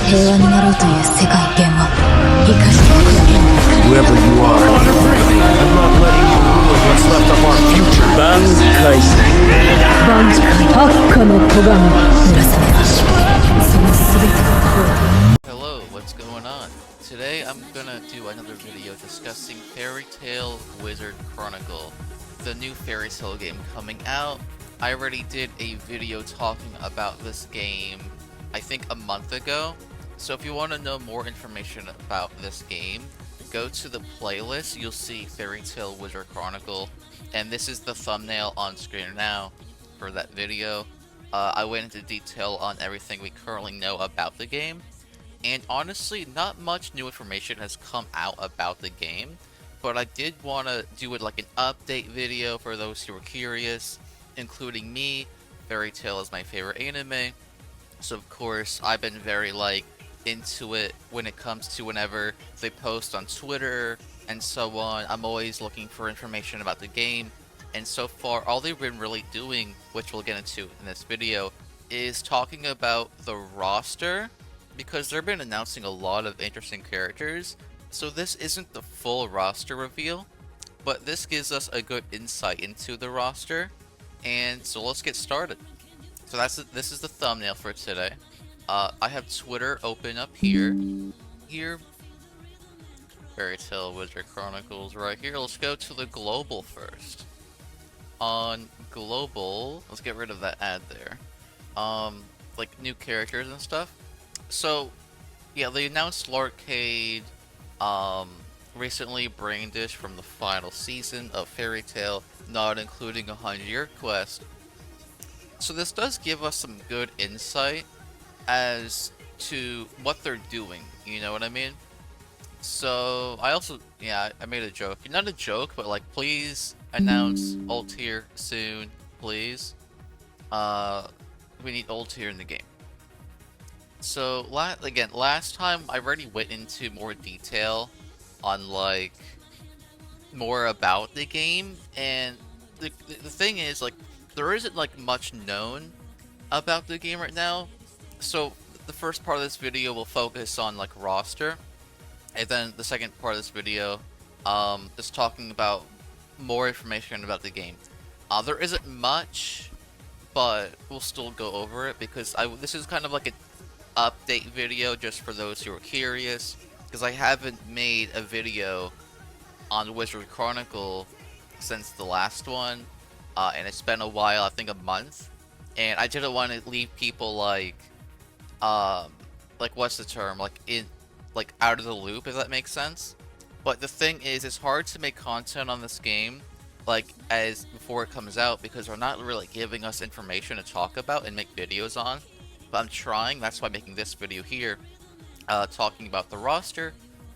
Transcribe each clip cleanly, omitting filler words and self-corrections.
Whoever you are, I'm not letting you rule what's left of our future. Bankai. Hello, what's going on? Today I'm gonna do another video discussing Tail Wizard Chronicle, the new fairy tale game coming out. I already did a video talking about this game, I think a month ago. So if you want to know more information about this game, go to the playlist, you'll see Tail Wizard Chronicle, and this is the thumbnail on screen now for that video. I went into detail on everything we currently know about the game, and honestly, not much new information has come out about the game, but I did want to do it like an update video for those who are curious, including me. Fairy Tail is my favorite anime, so of course I've been very into it when it comes to whenever they post on Twitter and so on. I'm always looking for information about the game, and so far all they've been really doing, which we'll get into in this video, is talking about the roster, because they've been announcing a lot of interesting characters. So this isn't the full roster reveal, but this gives us a good insight into the roster, and so let's get started. So this is the thumbnail for today. I have Twitter open up here. Fairy Tail Wizard Chronicles right here. Let's go to the global first. On global, let's get rid of that ad there. Like new characters and stuff. So, yeah, they announced Larkade, recently Braindish from the final season of Fairy Tail, not including a 100-year quest. So this does give us some good insight as to what they're doing, you know what I mean? So, I also, yeah, I made a joke. Not a joke, but like, please announce ult tier soon, please. We need ult tier in the game. So, last time I already went into more detail on like, more about the game, and the thing is, like, there isn't like much known about the game right now. So the first part of this video will focus on like roster, and then the second part of this video is talking about more information about the game. There isn't much, but we'll still go over it because this is kind of like an update video just for those who are curious, because I haven't made a video on Wizard Chronicle since the last one, and it's been a while, I think a month, and I didn't want to leave people like what's the term, out of the loop, if that makes sense. But the thing is, it's hard to make content on this game before it comes out, because they're not really giving us information to talk about and make videos on. But I'm trying, that's why I'm making this video here, talking about the roster,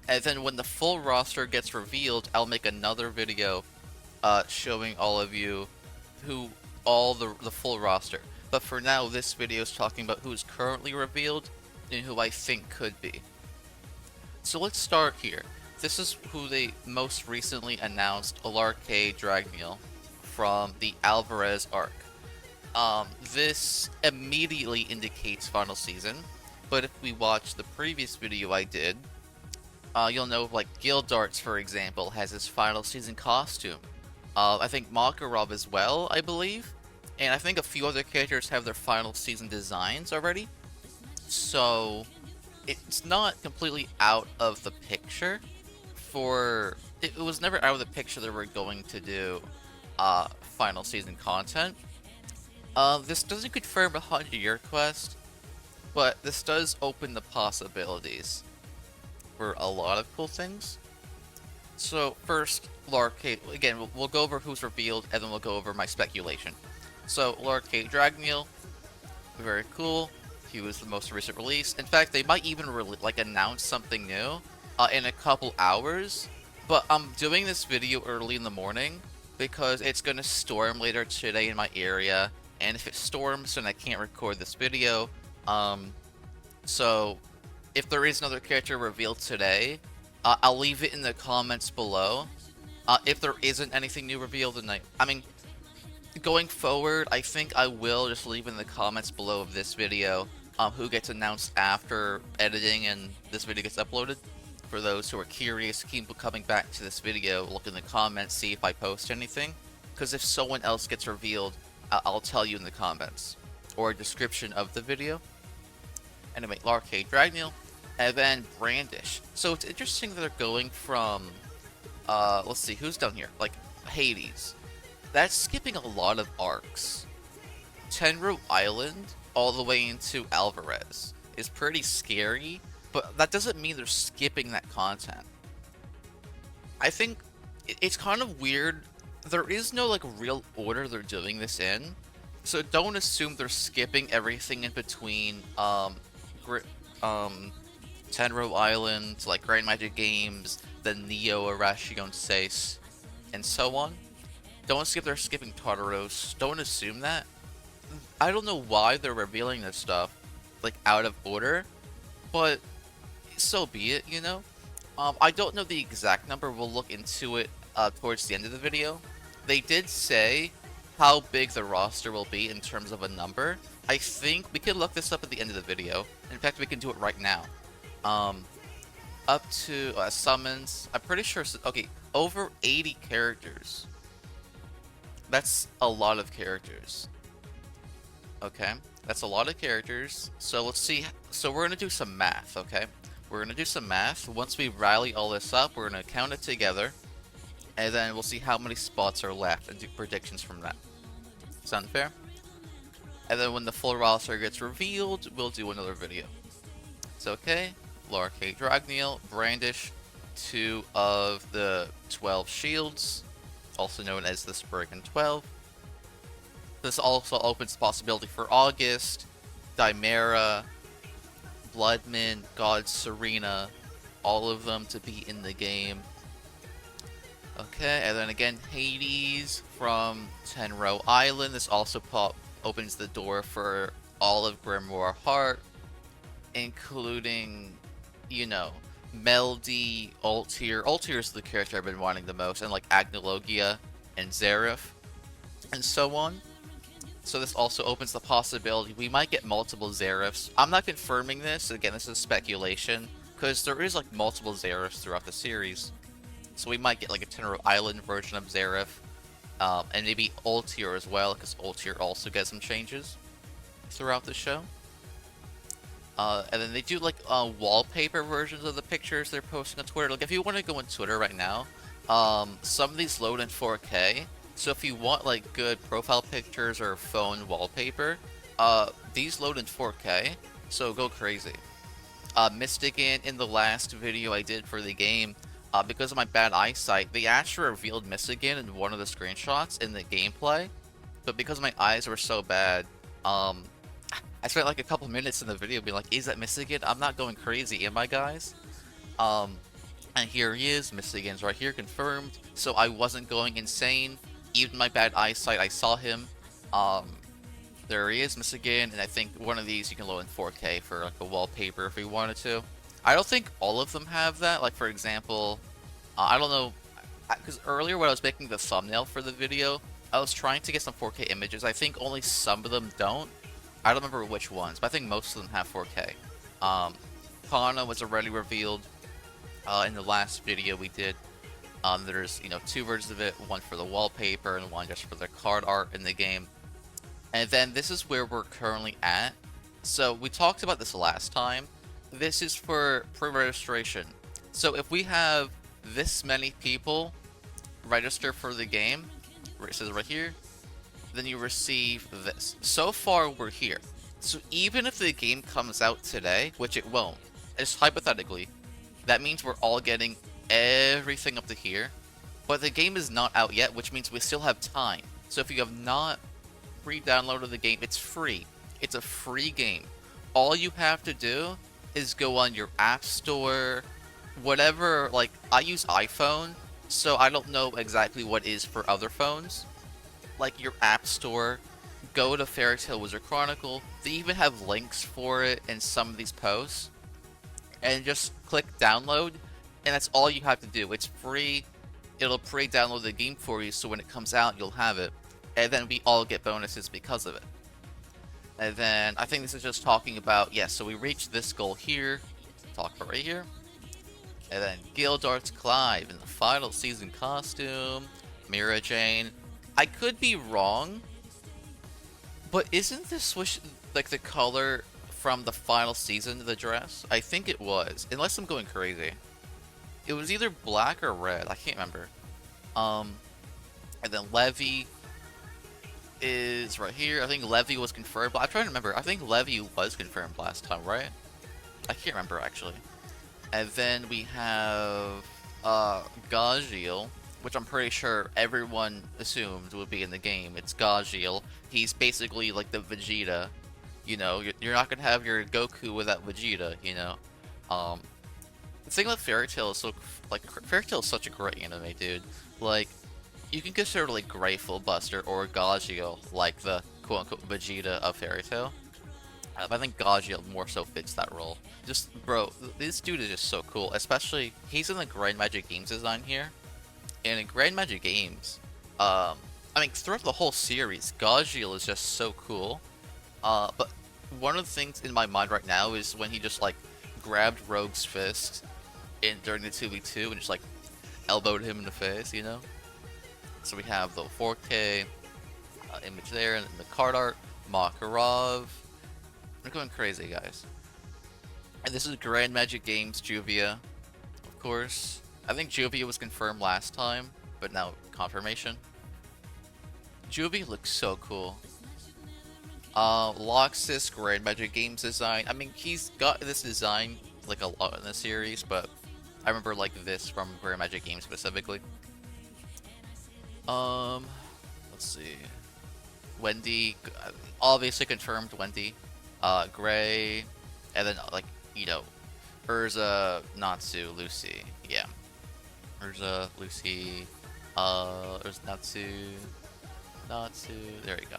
and then when the full roster gets revealed, I'll make another video showing all of you the full roster. But for now, this video is talking about who's currently revealed and who I think could be. So let's start here. This is who they most recently announced, Larkade Dragneel from the Alvarez arc. This immediately indicates final season, but if we watch the previous video I did, you'll know like Gildarts, for example, has his final season costume. I think Makarov as well, I believe. And I think a few other characters have their final season designs already. So, it's not completely out of the picture it was never out of the picture that we're going to do final season content. This doesn't confirm a 100-year quest, but this does open the possibilities for a lot of cool things. So first, Larkade. Again, we'll go over who's revealed, and then we'll go over my speculation. So, Larkade Dragneel, very cool. He was the most recent release. In fact, they might even announce something new in a couple hours. But I'm doing this video early in the morning because it's gonna storm later today in my area, and if it storms, then I can't record this video. So if there is another character revealed today, I'll leave it in the comments below. If there isn't anything new revealed, then I mean, going forward, I think I will just leave in the comments below of this video who gets announced after editing and this video gets uploaded. For those who are curious, keep coming back to this video, look in the comments, see if I post anything. Because if someone else gets revealed, I'll tell you in the comments or a description of the video. Anyway, Larcade Dragneel, and then Brandish. So it's interesting that they're going from, let's see, who's down here? Like, Hades. That's skipping a lot of arcs. Tenro Island, all the way into Alvarez, is pretty scary, but that doesn't mean they're skipping that content. I think it's kind of weird. There is no, like, real order they're doing this in, so don't assume they're skipping everything in between, Tenro Island, like Grand Magic Games, the Neo Arashi Seis, and so on. Don't skip they're skipping Tartaros. Don't assume that. I don't know why they're revealing this stuff, like, out of order, but so be it, you know? I don't know the exact number. We'll look into it towards the end of the video. They did say how big the roster will be in terms of a number. I think we can look this up at the end of the video. In fact, we can do it right now. Up to summons. I'm pretty sure. Okay, over 80 characters. That's a lot of characters. Okay, that's a lot of characters. So let's see. So we're gonna do some math. Okay, we're gonna do some math. Once we rally all this up, we're gonna count it together, and then we'll see how many spots are left and do predictions from that. Sound fair? And then when the full roster gets revealed, we'll do another video. It's okay. Larcade Dragneel, Brandish, 2 of the 12 shields, also known as the Spriggan 12. This also opens the possibility for August, Dimera, Bloodman, God Serena, all of them to be in the game. Okay, and then again, Hades from Tenro Island. This also opens the door for all of Grimoire Heart, including, you know, Meldy, Altir. Altir is the character I've been wanting the most, and like Agnologia and Xerath, and so on. So this also opens the possibility we might get multiple Xeraths. I'm not confirming this, again, this is speculation, because there is like multiple Xeraths throughout the series. So we might get like a Tenro Island version of Xerath, and maybe Altir as well, because Altir also gets some changes throughout the show. And then they do like wallpaper versions of the pictures they're posting on Twitter. Like if you want to go on Twitter right now, some of these load in 4K. So if you want like good profile pictures or phone wallpaper, these load in 4K. So go crazy. Mystigan, in the last video I did for the game, because of my bad eyesight, they actually revealed Mystigan in one of the screenshots in the gameplay. But because my eyes were so bad, I spent like a couple minutes in the video being like, is that Mystigan? I'm not going crazy, am I, guys? And here he is. Mystigan's right here, confirmed. So I wasn't going insane. Even my bad eyesight, I saw him. There he is, Mystigan, and I think one of these you can load in 4K for like a wallpaper if you wanted to. I don't think all of them have that. Like for example, I don't know, because earlier when I was making the thumbnail for the video, I was trying to get some 4K images. I think only some of them don't. I don't remember which ones, but I think most of them have 4K. M.Pino was already revealed in the last video we did. There's, you know, 2 versions of it, one for the wallpaper and one just for the card art in the game. And then this is where we're currently at. So we talked about this last time. This is for pre-registration. So if we have this many people register for the game, it says right here, then you receive this. So far, we're here. So even if the game comes out today, which it won't, just hypothetically, that means we're all getting everything up to here. But the game is not out yet, which means we still have time. So if you have not pre-downloaded the game, it's free. It's a free game. All you have to do is go on your app store, whatever. Like, I use iPhone, so I don't know exactly what is for other phones. Like your app store, go to Tail Wizard Chronicle. They even have links for it in some of these posts. And just click download, and that's all you have to do. It's free. It'll pre-download the game for you, so when it comes out, you'll have it. And then we all get bonuses because of it. And then I think this is just talking about, yes, so we reached this goal here. Talk about right here. And then Gildart's Clive in the final season costume. Mira Jane. I could be wrong, but isn't this switch like the color from the final season of the dress? I think it was, unless I'm going crazy. It was either black or red. I can't remember. And then Levy is right here. I think Levy was confirmed, but I'm trying to remember. I think Levy was confirmed last time, right? I can't remember actually. And then we have Gajiel, which I'm pretty sure everyone assumed would be in the game. It's Gajiel. He's basically like the Vegeta. You know, you're not gonna have your Goku without Vegeta. You know, the thing with Fairy Tail is so like Fairy Tail is such a great anime, dude. Like, you can consider like Grateful Buster or Gajiel like the quote-unquote Vegeta of Fairy Tail. I think Gajiel more so fits that role. Just, bro, this dude is just so cool. Especially, he's in the Grand Magic Games design here. And in Grand Magic Games, I mean, throughout the whole series, Gajiel is just so cool. But one of the things in my mind right now is when he just, like, grabbed Rogue's fist during the 2v2 and just, like, elbowed him in the face, you know? So we have the 4K image there, and the card art, Makarov. We're going crazy, guys. And this is Grand Magic Games Juvia, of course. I think Juvia was confirmed last time, but now confirmation. Juvia looks so cool. Loxus, Grand Magic Games design. I mean, he's got this design like a lot in the series, but I remember like this from Grand Magic Games specifically. Let's see. Wendy, obviously confirmed Wendy. Gray, and then like, you know, Urza, Natsu, Lucy. Yeah. Urza, Lucy, there's Natsu, there we go.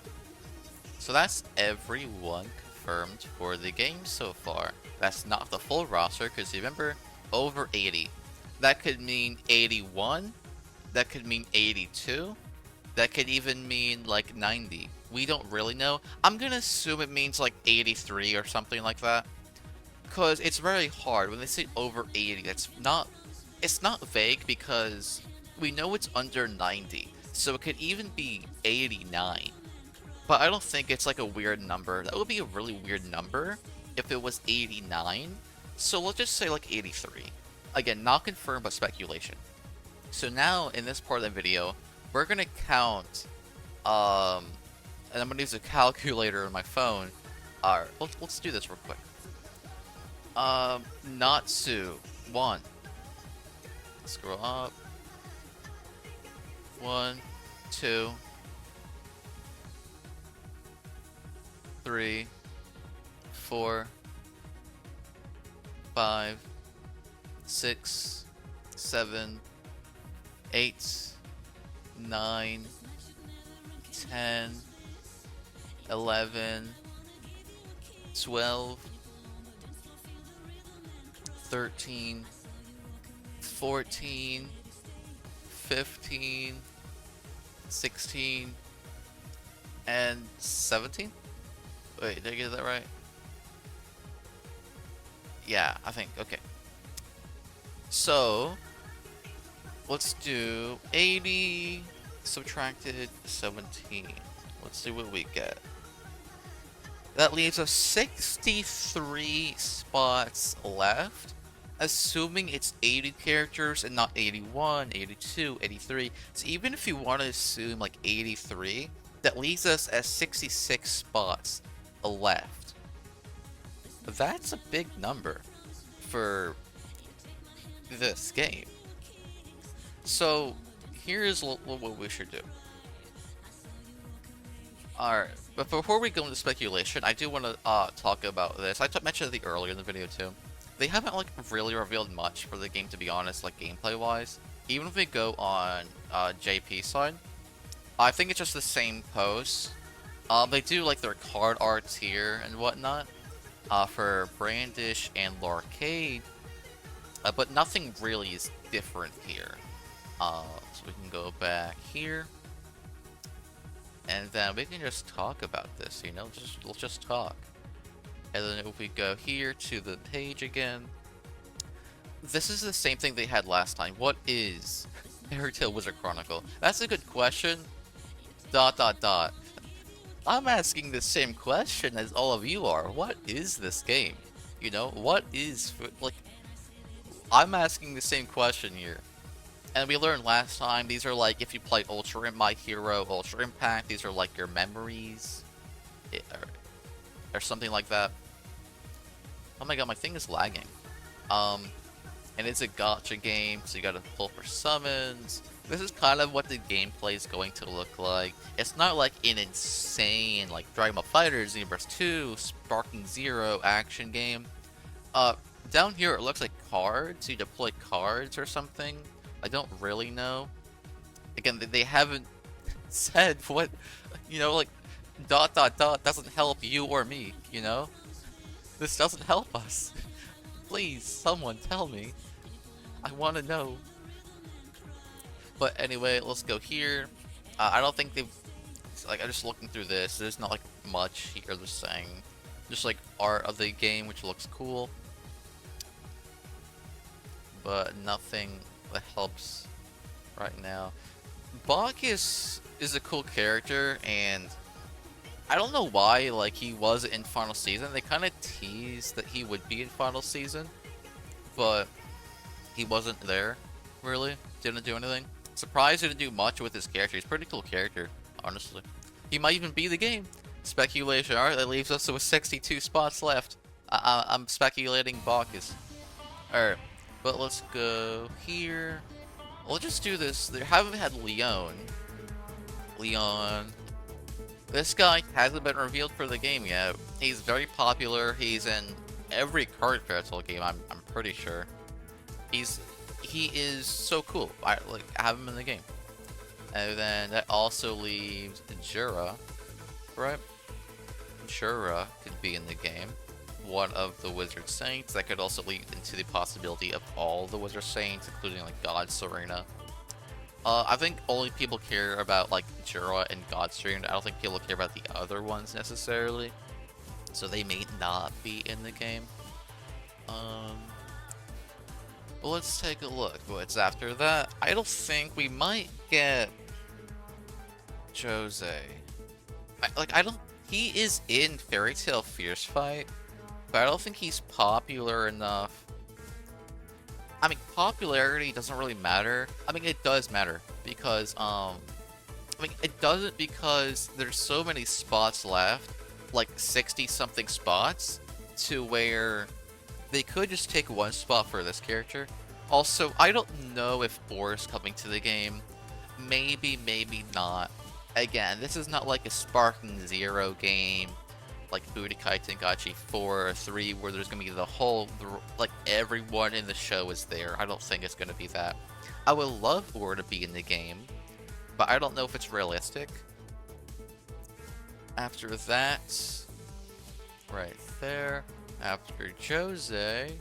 So that's everyone confirmed for the game so far. That's not the full roster, because remember, over 80. That could mean 81, that could mean 82, that could even mean like 90. We don't really know. I'm gonna assume it means like 83 or something like that, because it's very hard when they say over 80. It's not vague, because we know it's under 90, so it could even be 89. But I don't think it's like a weird number. That would be a really weird number if it was 89. So let's just say like 83. Again, not confirmed, but speculation. So now in this part of the video, we're gonna count, and I'm gonna use a calculator on my phone. Alright, let's do this real quick. Natsu, 1. Scroll up. 1, 2, 3, 4, 5, 6, 7, 8, 9, 10, 11, 12, 13, 14, 15, 16, and 17? Wait, did I get that right? Yeah, I think, okay. So, let's do 80 subtracted 17. Let's see what we get. That leaves us 63 spots left, assuming it's 80 characters and not 81, 82, 83. So even if you want to assume like 83, that leaves us at 66 spots left. That's a big number for this game. So here's what we should do. Alright, but before we go into speculation, I do want to talk about this. I mentioned it earlier in the video too. They haven't like really revealed much for the game, to be honest, like gameplay wise. Even if we go on JP side, I think it's just the same pose. They do like their card arts here and whatnot for Brandish and Lorcade, but nothing really is different here. So we can go back here. and then we can just talk about this, you know, let's just talk. And then if we go here to the page again, this is the same thing they had last time. What is Tail Wizard Chronicle? That's a good question. ... I'm asking the same question as all of you are. What is this game? You know, what is, like, I'm asking the same question here. And we learned last time, these are like, if you play My Hero Ultra Impact, these are like your memories. Or something like that. Oh my god, my thing is lagging. And it's a gacha game, so you gotta pull for summons. This is kind of what the gameplay is going to look like. It's not like an insane, like Dragon Ball FighterZ Xenoverse 2, Sparking Zero action game. Down here it looks like cards. You deploy cards or something. I don't really know. Again, they haven't said what, you know, like, ... doesn't help you or me, you know? This doesn't help us. Please, someone tell me. I want to know. But anyway, let's go here. I don't think they've... Like, I'm just looking through this. There's not, like, much here they're saying. Just, like, art of the game, which looks cool. But nothing that helps right now. Bacchus is a cool character, and I don't know why, like, he was in Final Season. They kind of teased that he would be in Final Season, but he wasn't there, really. Didn't do anything. Surprised he didn't do much with his character. He's a pretty cool character, honestly. He might even be the game. Speculation. Alright, that leaves us with 62 spots left. I'm speculating Bacchus. Alright, but let's go here. We'll just do this. They haven't had Leon. This guy hasn't been revealed for the game yet. He's very popular. He's in every card battle game, I'm pretty sure. He is so cool. I have him in the game. And then that also leaves Jura, right? Jura could be in the game. One of the Wizard Saints. That could also lead into the possibility of all the Wizard Saints, including like God Serena. I think only people care about like Jura and God Serena. I don't think people care about the other ones necessarily. So they may not be in the game. But let's take a look. What's after that? I don't think we might get Jose. I don't. He is in Fairy Tail Fierce Fight, but I don't think he's popular enough. I mean, popularity doesn't really matter. I mean, it does matter because I mean, it doesn't because there's so many spots left, like 60 something spots, to where they could just take one spot for this character. Also, I don't know if Boar's coming to the game. Maybe, maybe not. Again, this is not like a Sparking Zero game, like Budokai Tenkaichi 4 or 3, where there's gonna be the whole, like, everyone in the show is there. I don't think it's gonna be that. I would love Boar to be in the game, but I don't know if it's realistic. After that, right there, after Jose,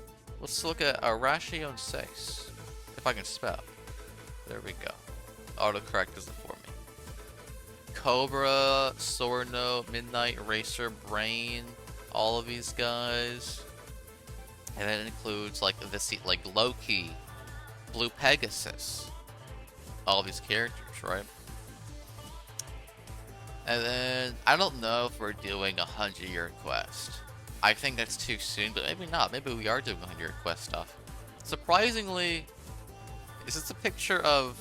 let's look at Arashi Seis, if I can spell. There we go. Autocorrect does it for me. Cobra, Sorno, Midnight Racer, Brain, all of these guys. And that includes like this, like Loki, Blue Pegasus, all these characters, right? And then I don't know if we're doing a 100-year quest. I think that's too soon, but maybe not. Maybe we are doing 100-year quest stuff. Surprisingly, is this a picture of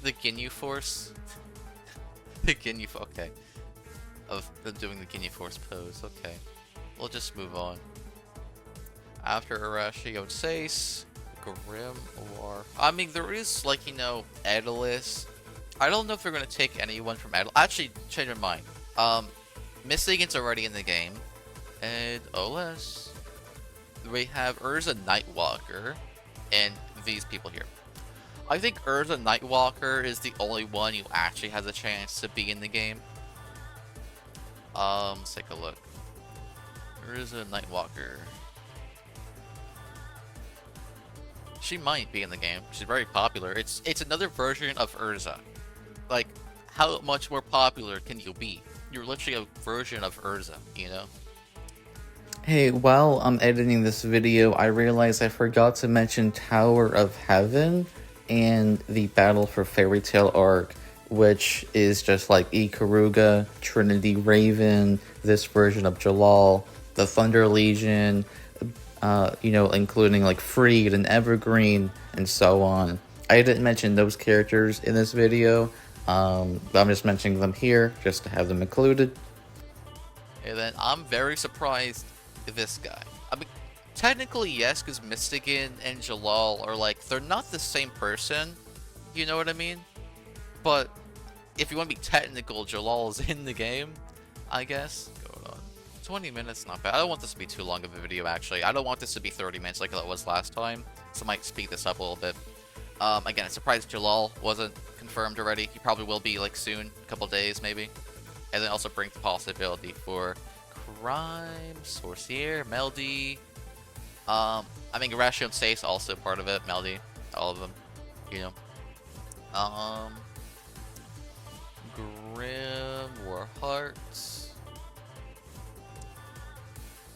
the Ginyu Force? The Ginyu, okay. Of them doing the Ginyu Force pose, okay. We'll just move on. After Arashi Seis, Grimoire. I mean, there is, like, you know, Edalis. I don't know if they're going to take anyone from Edalis. Actually, change my mind. Mistigan's already in the game. And OS. We have Urza Nightwalker. And these people here. I think Urza Nightwalker is the only one who actually has a chance to be in the game. Let's take a look. Urza Nightwalker. She might be in the game. She's very popular. It's another version of Urza. Like, how much more popular can you be? You're literally a version of Urza, you know? Hey, while I'm editing this video, I realized I forgot to mention Tower of Heaven and the Battle for Fairy Tail arc, which is just like Ikaruga, Trinity Raven, this version of Jalal, the Thunder Legion, including like Freed and Evergreen, and so on. I didn't mention those characters in this video, but I'm just mentioning them here, just to have them included. And then I'm very surprised this guy. I mean, technically yes, because Mystigan and Jalal are like, they're not the same person, you know what I mean? But if you want to be technical, Jalal is in the game, I guess. Hold on. 20 minutes, not bad. I don't want this to be too long of a video, actually. I don't want this to be 30 minutes like it was last time, so I might speed this up a little bit. Again, I'm surprised Jalal wasn't confirmed already. He probably will be, like, soon. A couple days, maybe. And then also bring the possibility for Crime, Sorcier, Melody. I mean, Ration Stace also part of it. Melody, all of them, you know. Grim, War Hearts.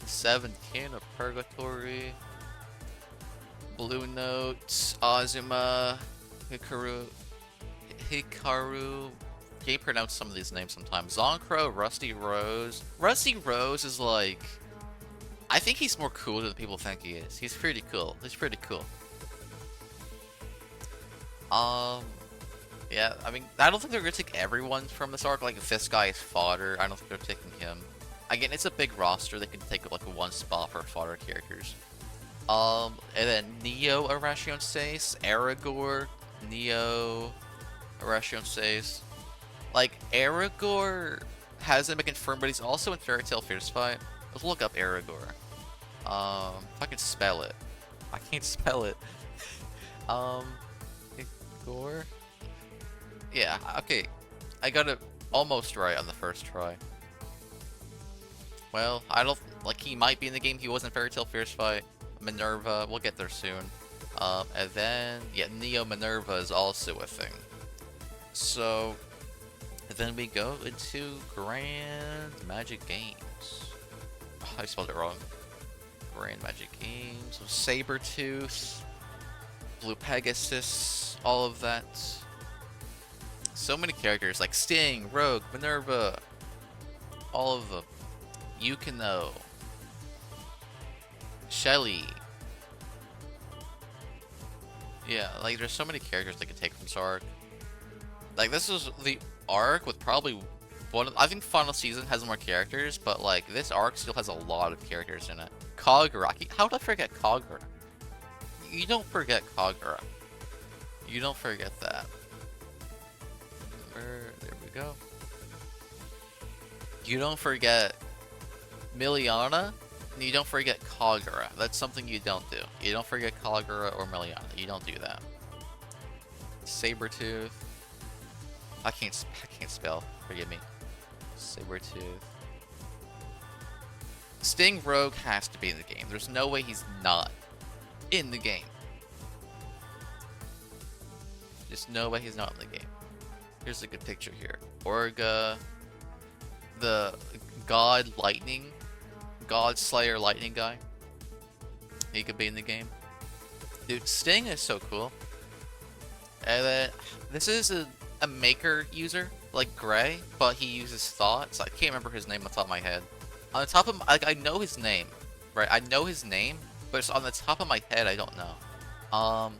Seven Kin of Purgatory. Blue Note, Azuma, Hikaru. Can't pronounce some of these names sometimes. Zonkro, Rusty Rose. Rusty Rose is like, I think he's more cool than people think he is. He's pretty cool. He's pretty cool. Yeah, I mean, I don't think they're gonna take everyone from this arc. Like, if this guy is fodder, I don't think they're taking him. Again, it's a big roster. They can take like one spot for fodder characters. And then Neo Arashion's Stace, Aragorn, Neo Arashion's Stace. Like, Aragorn hasn't been confirmed, but he's also in Fairy Tail Fierce Fight. Let's look up Aragorn. If I can spell it. I can't spell it. Igor? Yeah, okay. I got it almost right on the first try. Well, I don't, like, he might be in the game. He was in Fairy Tail Fierce Fight. Minerva, we'll get there soon. And then, yeah, Neo Minerva is also a thing. So, then we go into Grand Magic Games. Oh, I spelled it wrong. Grand Magic Games. So Sabretooth, Blue Pegasus, all of that. So many characters like Sting, Rogue, Minerva, all of them. Yukino, Shelly. Yeah, like there's so many characters they could take from this arc. Like, this is the arc with probably one of, I think Final Season has more characters, but like this arc still has a lot of characters in it. Kagura. How did I forget Kagura? You don't forget Kagura. You don't forget that. There we go. You don't forget Miliana. You don't forget Kagura. That's something you don't do. You don't forget Kagura or Miliana. You don't do that. Sabretooth. I can't spell. Forgive me. Sabretooth. Sting Rogue has to be in the game. There's no way he's not in the game. There's no way he's not in the game. Here's a good picture here. Orga. The God Lightning. God Slayer Lightning guy. He could be in the game. Dude, Sting is so cool. And then, this is a Maker user, like Gray, but he uses thoughts. I can't remember his name on the top of my head. On the top of my, like, I know his name, right? I know his name, but it's on the top of my head, I don't know.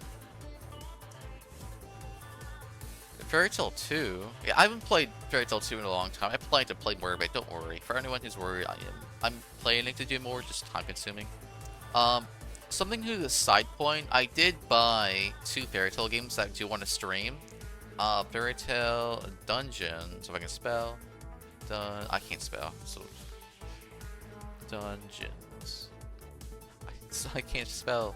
Fairy Tail 2. Yeah, I haven't played Fairy Tail 2 in a long time. I plan to play more, but don't worry. For anyone who's worried, I'm planning to do more, just time consuming. Something to the side point, I did buy 2 Fairy Tail games that I do want to stream. Fairy Tail Dungeons, if I can spell. I can't spell, so Dungeons. I can't spell.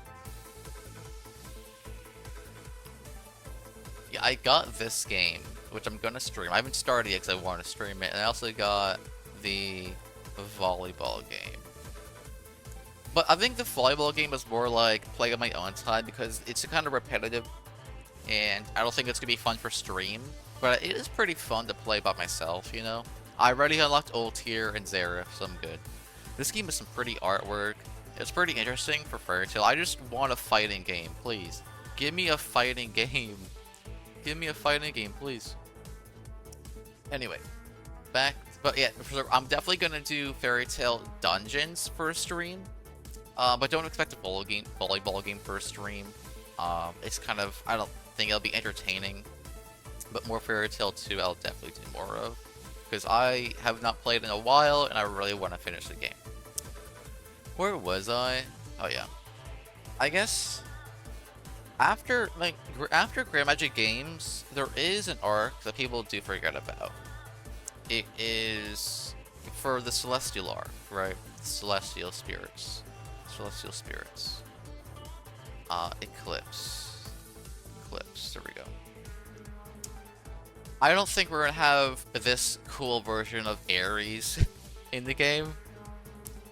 Yeah, I got this game, which I'm gonna stream. I haven't started yet because I want to stream it, and I also got the volleyball game. But I think the volleyball game is more like playing on my own time because it's kind of repetitive, and I don't think it's gonna be fun for stream. But it is pretty fun to play by myself, you know? I already unlocked Ultier and Xerath, so I'm good. This game has some pretty artwork. It's pretty interesting for Fairy Tail. I just want a fighting game, please. Give me a fighting game. Give me a fighting game, please. Anyway, back. But yeah, I'm definitely gonna do Fairy Tail Dungeons for a stream. But don't expect a volleyball game for a stream. It's kind of, I don't think it'll be entertaining. But more Fairy Tail 2 I'll definitely do more of. Because I have not played in a while, and I really want to finish the game. Where was I? Oh yeah. I guess after Grand Magic Games, there is an arc that people do forget about. It is for the Celestial arc, right? Celestial Spirits. Celestial Spirits. Eclipse. Eclipse, there we go. I don't think we're gonna have this cool version of Ares in the game.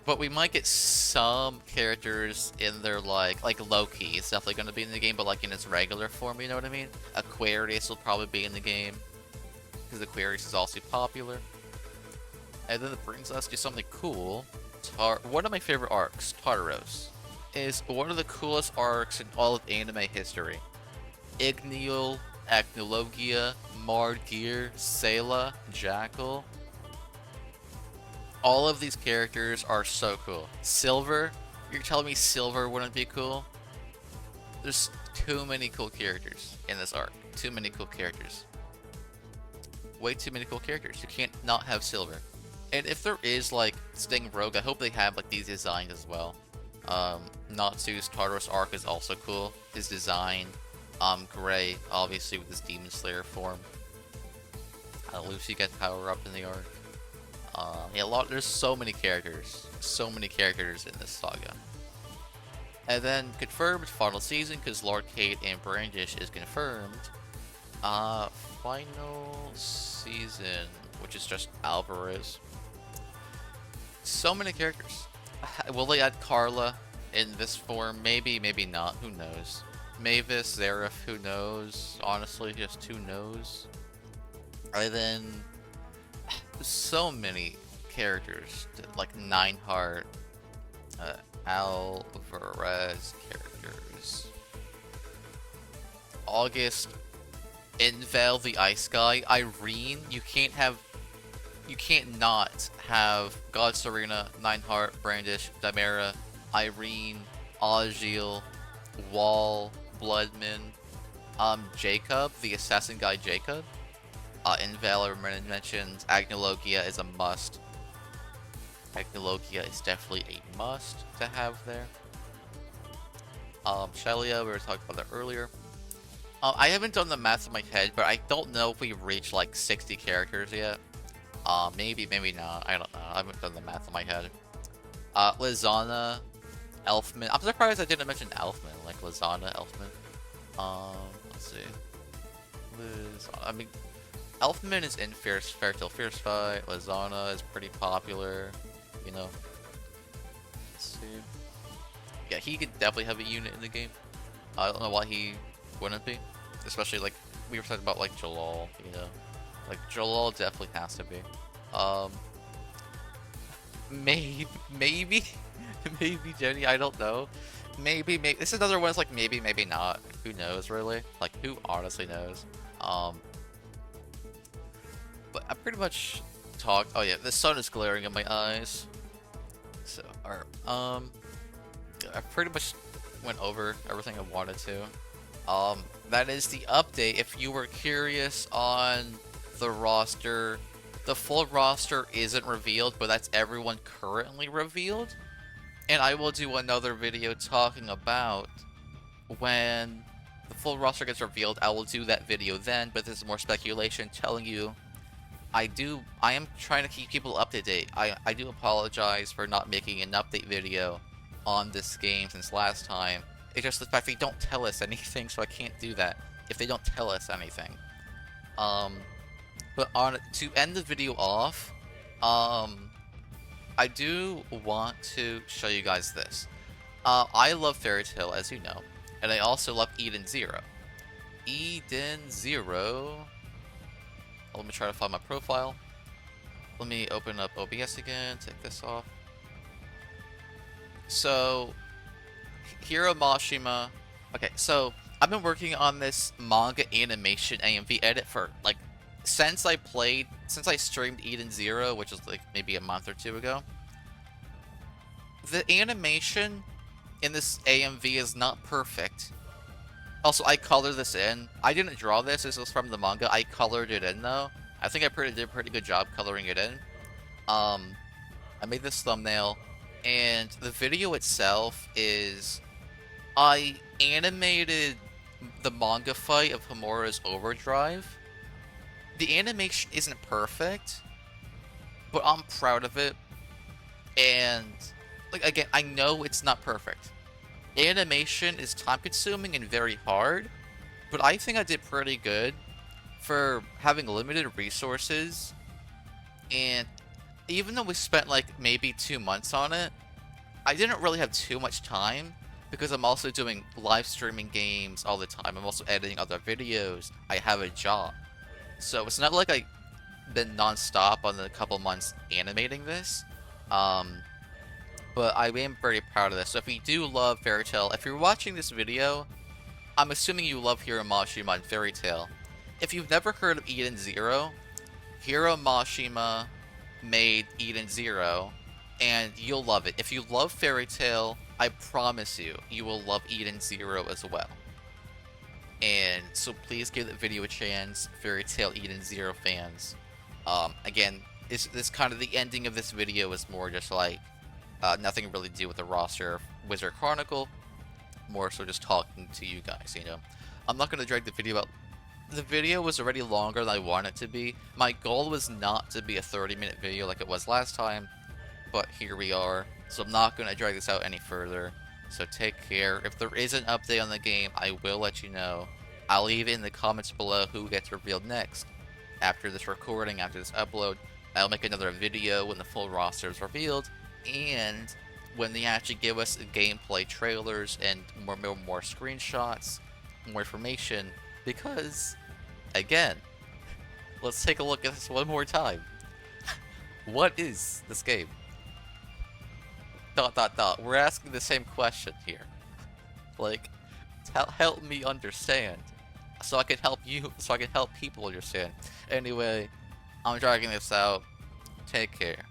But we might get some characters in their like Loki is definitely going to be in the game, but like in its regular form, you know what I mean? Aquarius will probably be in the game, because Aquarius is also popular. And then it brings us to something cool. One of my favorite arcs, Tartaros, is one of the coolest arcs in all of anime history. Igneal, Acnologia, Margear, Sayla, Jackal. All of these characters are so cool. Silver? You're telling me Silver wouldn't be cool? There's too many cool characters in this arc. Too many cool characters. Way too many cool characters. You can't not have Silver. And if there is like Sting Rogue, I hope they have like these designs as well. Natsu's Tartaros arc is also cool. His design. Gray, obviously with his Demon Slayer form. Lucy gets power up in the arc. Yeah, there's so many characters in this saga. And then confirmed final season, because Lord Kate and Brandish is confirmed. Final season, which is just Alvarez. So many characters. Will they add Carla in this form? Maybe, maybe not. Who knows? Mavis, Xerath, who knows? Honestly, just who knows? And then so many characters, like Nineheart, Alvarez characters. August, Invel the Ice Guy, Irene. You can't not have God Serena, Nineheart, Brandish, Dimera, Irene, Augil, Wall, Bloodman, Jacob, the assassin guy Jacob. Inval, I mentioned, Agnologia is a must. Agnologia is definitely a must to have there. Shelia, we were talking about that earlier. I haven't done the math in my head, but I don't know if we've reached like 60 characters yet. Maybe, maybe not. I don't know. I haven't done the math in my head. Lizana, Elfman. I'm surprised I didn't mention Elfman, like Lizana, Elfman. Let's see. I mean, Elfman is in Fairtail Fierce Fight. Lizana is pretty popular, you know. Let's see. Yeah, he could definitely have a unit in the game. I don't know why he wouldn't be. Especially, like, we were talking about, like, Jalal, you know. Like, Jalal definitely has to be. Maybe, maybe Jenny, I don't know. Maybe, this is another one that's like, maybe, maybe not. Who knows, really? Like, who honestly knows? But I pretty much talked. Oh yeah, the sun is glaring in my eyes. So, alright, I pretty much went over everything I wanted to. That is the update. If you were curious on the roster, the full roster isn't revealed, but that's everyone currently revealed. And I will do another video talking about when the full roster gets revealed. I will do that video then, but this is more speculation telling you I am trying to keep people up to date. I do apologize for not making an update video on this game since last time. It's just the fact they don't tell us anything, so I can't do that if they don't tell us anything. But to end the video off, I do want to show you guys this. I love Fairy Tail, as you know, and I also love Eden Zero. Eden Zero. Let me try to find my profile. Let me open up OBS again, take this off. So, Hiro Mashima. Okay, so I've been working on this manga animation AMV edit for like since I streamed Eden Zero, which was like maybe a month or two ago. The animation in this AMV is not perfect. Also, I colored this in. I didn't draw this. This was from the manga. I colored it in though. I think I did a pretty good job coloring it in. I made this thumbnail, and the video itself is I animated the manga fight of Homura's Overdrive. The animation isn't perfect, but I'm proud of it. And like again, I know it's not perfect. Animation is time-consuming and very hard, but I think I did pretty good for having limited resources. And even though we spent like maybe 2 months on it, I didn't really have too much time because I'm also doing live streaming games all the time. I'm also editing other videos. I have a job. So it's not like I've been non-stop on the couple months animating this. But I am very proud of this. So if you do love Fairy Tail, if you're watching this video, I'm assuming you love Hiro Mashima and Fairy Tail. If you've never heard of Eden Zero, Hiro Mashima made Eden Zero, and you'll love it. If you love Fairy Tail, I promise you, you will love Eden Zero as well. And so please give the video a chance, Fairy Tail Eden Zero fans. Again, this kind of the ending of this video is more just like nothing really to do with the roster of Wizard Chronicle, more so just talking to you guys, you know. I'm not going to drag the video out. The video was already longer than I want it to be. My goal was not to be a 30-minute video like it was last time, but here we are. So I'm not going to drag this out any further. So take care. If there is an update on the game, I will let you know. I'll leave it in the comments below who gets revealed next. After this recording, after this upload, I'll make another video when the full roster is revealed, and when they actually give us gameplay trailers and more screenshots, more information, because, again, let's take a look at this one more time. What is this game? ... We're asking the same question here. Like, help me understand, so I can help you, so I can help people understand. Anyway, I'm dragging this out. Take care.